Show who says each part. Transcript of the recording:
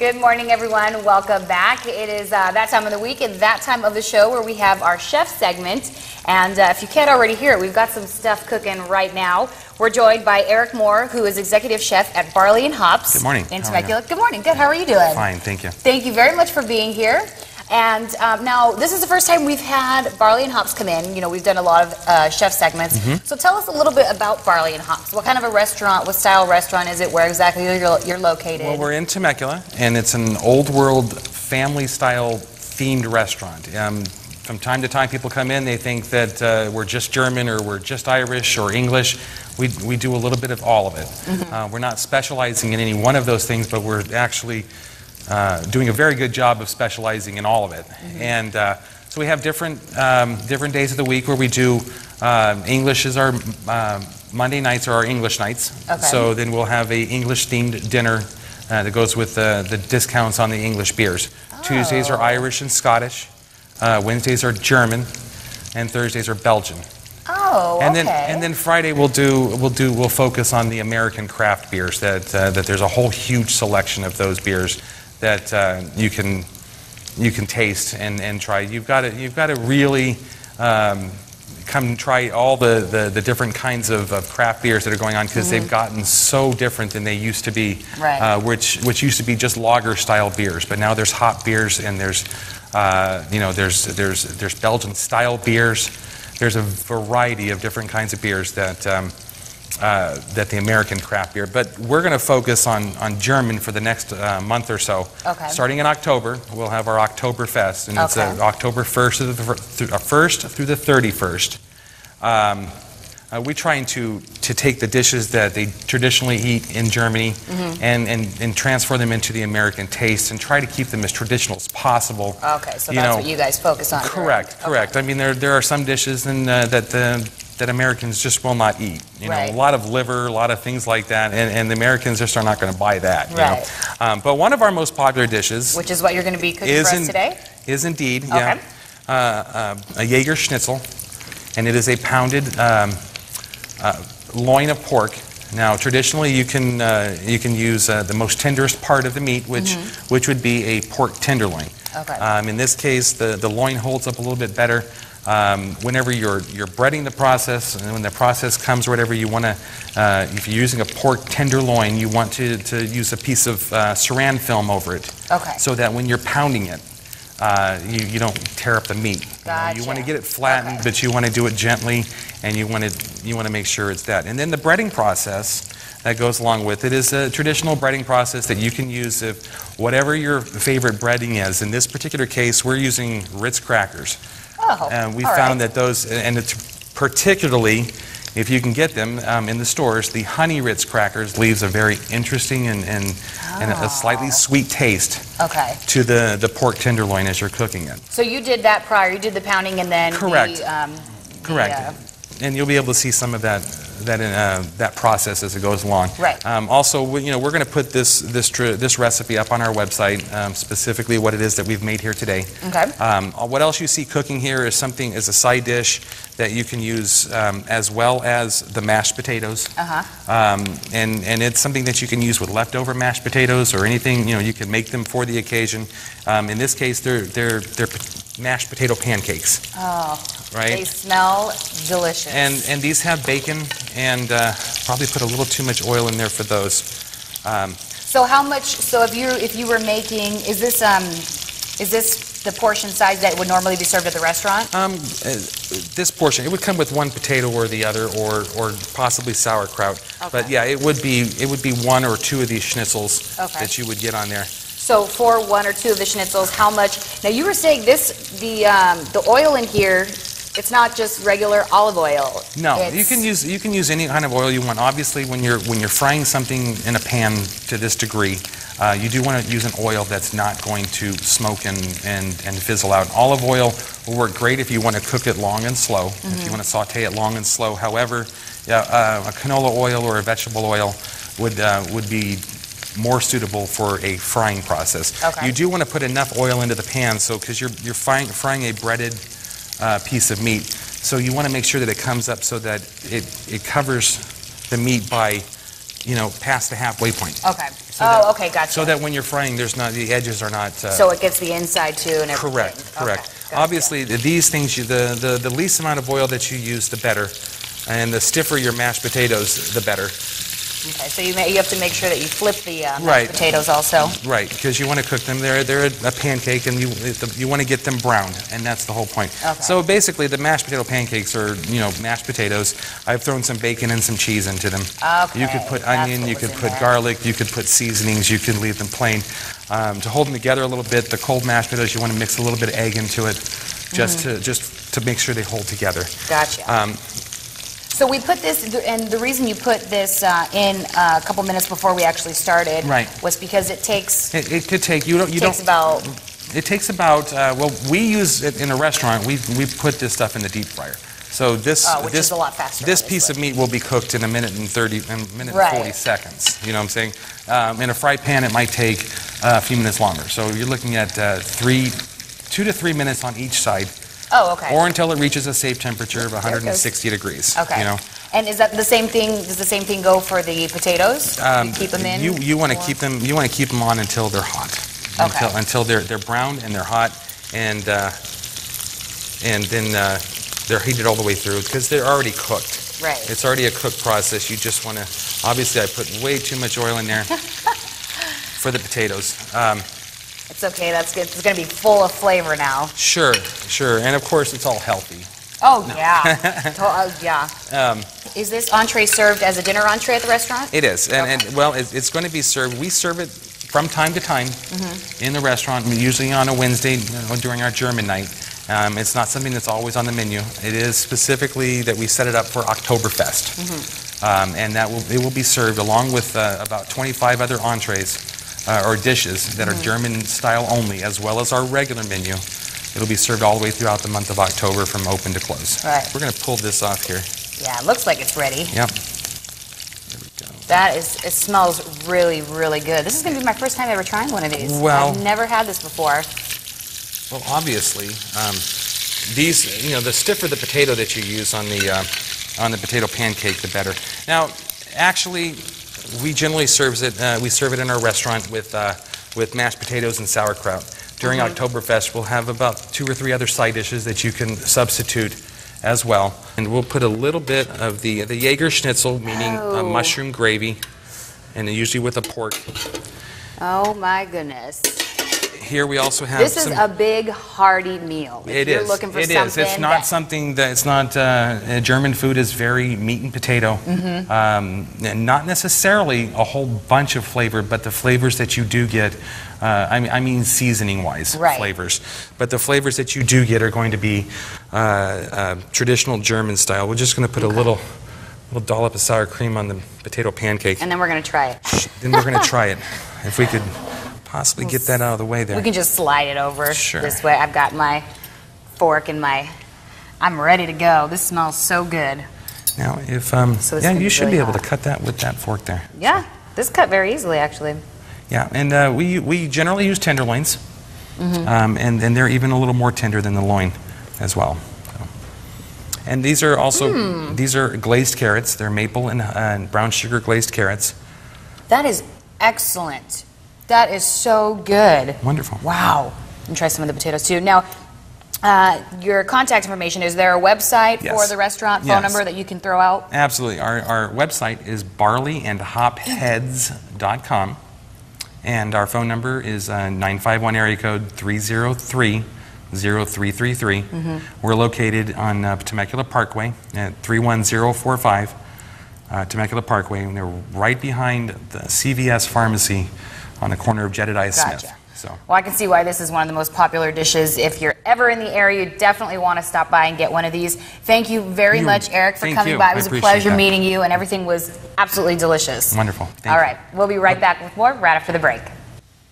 Speaker 1: Good morning, everyone. Welcome back. It is that time of the week and that time of the show where we have our chef segment. And if you can't already hear it, we've got some stuff cooking right now. We're joined by Eric Moore, who is executive chef at Barley House.
Speaker 2: Good morning.
Speaker 1: In Temecula. Good morning. Good. How are you doing?
Speaker 2: Fine, thank you.
Speaker 1: Thank you very much for being here. And now, this is the first time we've had Barley and Hops come in. You know, we've done a lot of chef segments. So tell us a little bit about Barley and Hops. What kind of a restaurant, what style restaurant is it? Where exactly you're located?
Speaker 2: Well, we're in Temecula, and it's an old world family-style themed restaurant. From time to time, people come in, they think that we're just German or we're just Irish or English. We do a little bit of all of it. We're not specializing in any one of those things, but we're actually doing a very good job of specializing in all of it. And so we have different days of the week where we do English is our Monday nights are our English nights. So then we'll have a English themed dinner that goes with the discounts on the English beers. Tuesdays are Irish and Scottish. Wednesdays are German, and Thursdays are Belgian. And then Friday we'll focus on the American craft beers. That there's a whole huge selection of those beers that you can taste and try. You've got to really come try all the different kinds of craft beers that are going on, because they've gotten so different than they used to be. Which used to be just lager style beers, but now there's hop beers and there's there's Belgian style beers. There's a variety of different kinds of beers that the American craft beer. But we're going to focus on German for the next month or so. Starting in October, we'll have our Oktoberfest, and it's October 1st through the 31st. We're trying to take the dishes that they traditionally eat in Germany and transfer them into the American taste and try to keep them as traditional as possible.
Speaker 1: So that's what you guys focus on.
Speaker 2: Correct. I mean, there are some dishes that Americans just will not eat. You know, a lot of liver, a lot of things like that, and the Americans just are not going to buy that. You know? But one of our most popular dishes,
Speaker 1: which is what you're going to be cooking for us today,
Speaker 2: is indeed a Jaeger Schnitzel, and it is a pounded loin of pork. Now, traditionally, you can use the most tenderest part of the meat, which would be a pork tenderloin. In this case, the loin holds up a little bit better. Whenever you're breading the process, and when the process comes, or whatever, you want to, if you're using a pork tenderloin, you want to use a piece of saran film over it, so that when you're pounding it, you don't tear up the meat. You want to get it flattened, but you want to do it gently, and you want to make sure it's that. And then the breading process that goes along with it is a traditional breading process that you can use if whatever your favorite breading is. In this particular case, we're using Ritz crackers. And we found that those, and it's particularly if you can get them in the stores, the honey Ritz crackers leaves a very interesting and a slightly sweet taste to the pork tenderloin as you're cooking it.
Speaker 1: So you did that prior, you did the pounding and then
Speaker 2: Correct. And you'll be able to see some of that process as it goes along. Also, we're going to put this recipe up on our website, specifically what it is that we've made here today. What else you see cooking here is a side dish that you can use as well as the mashed potatoes. And it's something that you can use with leftover mashed potatoes or anything. You can make them for the occasion. In this case, they're mashed potato pancakes. They smell delicious. And these have bacon, and probably put a little too much oil in there for those.
Speaker 1: So how much? So if you were making, is this the portion size that would normally be served at the restaurant?
Speaker 2: This portion, it would come with one potato or the other, or possibly sauerkraut. But yeah, it would be one or two of these schnitzels that you would get on there.
Speaker 1: So for one or two of the schnitzels, how much? Now you were saying the oil in here, it's not just regular olive oil.
Speaker 2: No, you can use any kind of oil you want. Obviously, when you're frying something in a pan to this degree, you do want to use an oil that's not going to smoke and fizzle out. Olive oil will work great if you want to cook it long and slow. If you want to saute it long and slow. However, a canola oil or a vegetable oil would be more suitable for a frying process. You do want to put enough oil into the pan, because you're frying a breaded piece of meat. So you want to make sure that it comes up so that it covers the meat by, past the halfway point. So
Speaker 1: okay, gotcha.
Speaker 2: So that when you're frying, the edges are not...
Speaker 1: so it gets the inside too and everything.
Speaker 2: Correct, correct.
Speaker 1: Okay, gotcha.
Speaker 2: Obviously, these things, the least amount of oil that you use, the better. And the stiffer your mashed potatoes, the better.
Speaker 1: Okay, so you have to make sure that you flip the
Speaker 2: Right.
Speaker 1: mashed potatoes also.
Speaker 2: Right, because you want to cook them. They're a pancake, and you want to get them browned, and that's the whole point.
Speaker 1: Okay.
Speaker 2: So basically, the mashed potato pancakes are mashed potatoes. I've thrown some bacon and some cheese into them.
Speaker 1: Okay,
Speaker 2: You could put onion, you could put garlic, you could put seasonings, you could leave them plain. To hold them together a little bit, the cold mashed potatoes, you want to mix a little bit of egg into it, just to make sure they hold together.
Speaker 1: Gotcha. So we put this, and the reason you put this in a couple minutes before we actually started was because it takes...
Speaker 2: It could take, It takes about, well, we use it in a restaurant, we put this stuff in the deep fryer. So
Speaker 1: which is a lot faster.
Speaker 2: This piece of meat will be cooked in a minute and 40 seconds. You know what I'm saying? In a fry pan, it might take a few minutes longer. So you're looking at 2 to 3 minutes on each side.
Speaker 1: Oh, okay.
Speaker 2: Or until it reaches a safe temperature of 160 degrees.
Speaker 1: Okay. And is that the same thing? Does the same thing go for the potatoes? You keep them in.
Speaker 2: You want to keep them. You want to keep them on until they're hot.
Speaker 1: Okay.
Speaker 2: Until they're browned and they're hot, and then they're heated all the way through because they're already cooked.
Speaker 1: Right.
Speaker 2: It's already a cooked process. You just want to. Obviously, I put way too much oil in there for the potatoes.
Speaker 1: It's okay. That's good. It's going to be full of flavor now.
Speaker 2: Sure, and of course, it's all healthy.
Speaker 1: Oh, yeah. Yeah. Is this entree served as a dinner entree at the restaurant?
Speaker 2: It is. And well, it's going to be served. We serve it from time to time in the restaurant, usually on a Wednesday during our German night. It's not something that's always on the menu. It is specifically that we set it up for Oktoberfest. And it will be served along with about 25 other entrees or dishes that are German style only, as well as our regular menu. It'll be served all the way throughout the month of October from open to close.
Speaker 1: Right.
Speaker 2: We're going to pull this off here.
Speaker 1: Yeah, it looks like it's ready.
Speaker 2: Yep.
Speaker 1: It smells really, really good. This is going to be my first time ever trying one of these.
Speaker 2: Well,
Speaker 1: I've never had this before.
Speaker 2: Well, obviously, these, the stiffer the potato that you use on the potato pancake, the better. Now, actually, we generally serve it in our restaurant with mashed potatoes and sauerkraut. During Oktoberfest, we'll have about 2 or 3 other side dishes that you can substitute as well. And we'll put a little bit of the Jaeger schnitzel, meaning a mushroom gravy, and usually with a pork.
Speaker 1: Oh my goodness.
Speaker 2: Here we also have
Speaker 1: This is a big, hearty meal.
Speaker 2: It is.
Speaker 1: Looking for
Speaker 2: it is. It's not something that, it's not, German food is very meat and potato. Not necessarily a whole bunch of flavor, but the flavors that you do get, I mean seasoning-wise flavors. But the flavors that you do get are going to be traditional German style. We're just going to put a little dollop of sour cream on the potato pancake.
Speaker 1: And then we're going to try it.
Speaker 2: Then we're going to try it. If we could possibly get that out of the way there.
Speaker 1: We can just slide it over this way. I've got my fork and I'm ready to go. This smells so good.
Speaker 2: Now, if, you should
Speaker 1: really
Speaker 2: be able
Speaker 1: hot.
Speaker 2: to cut that with that fork there.
Speaker 1: Yeah, this cut very easily, actually.
Speaker 2: Yeah, and we generally use tenderloins, and they're even a little more tender than the loin as well. So. And these are also, these are glazed carrots. They're maple and brown sugar glazed carrots.
Speaker 1: That is excellent. That is so good.
Speaker 2: Wonderful.
Speaker 1: Wow. And try some of the potatoes too. Now, your contact information, is there a website for the restaurant, phone number that you can throw out?
Speaker 2: Absolutely. Our website is barleyandhopheads.com, and our phone number is 951 area code 303-0333. We're located on Temecula Parkway at 31045 Temecula Parkway, and they're right behind the CVS Pharmacy on the corner of Jedediah Smith. So.
Speaker 1: Well, I can see why this is one of the most popular dishes. If you're ever in the area, you definitely want to stop by and get one of these. Thank you very much, Eric, for coming by. It was a pleasure meeting you, and everything was absolutely delicious.
Speaker 2: Wonderful.
Speaker 1: All right. We'll be right back with more right after the break.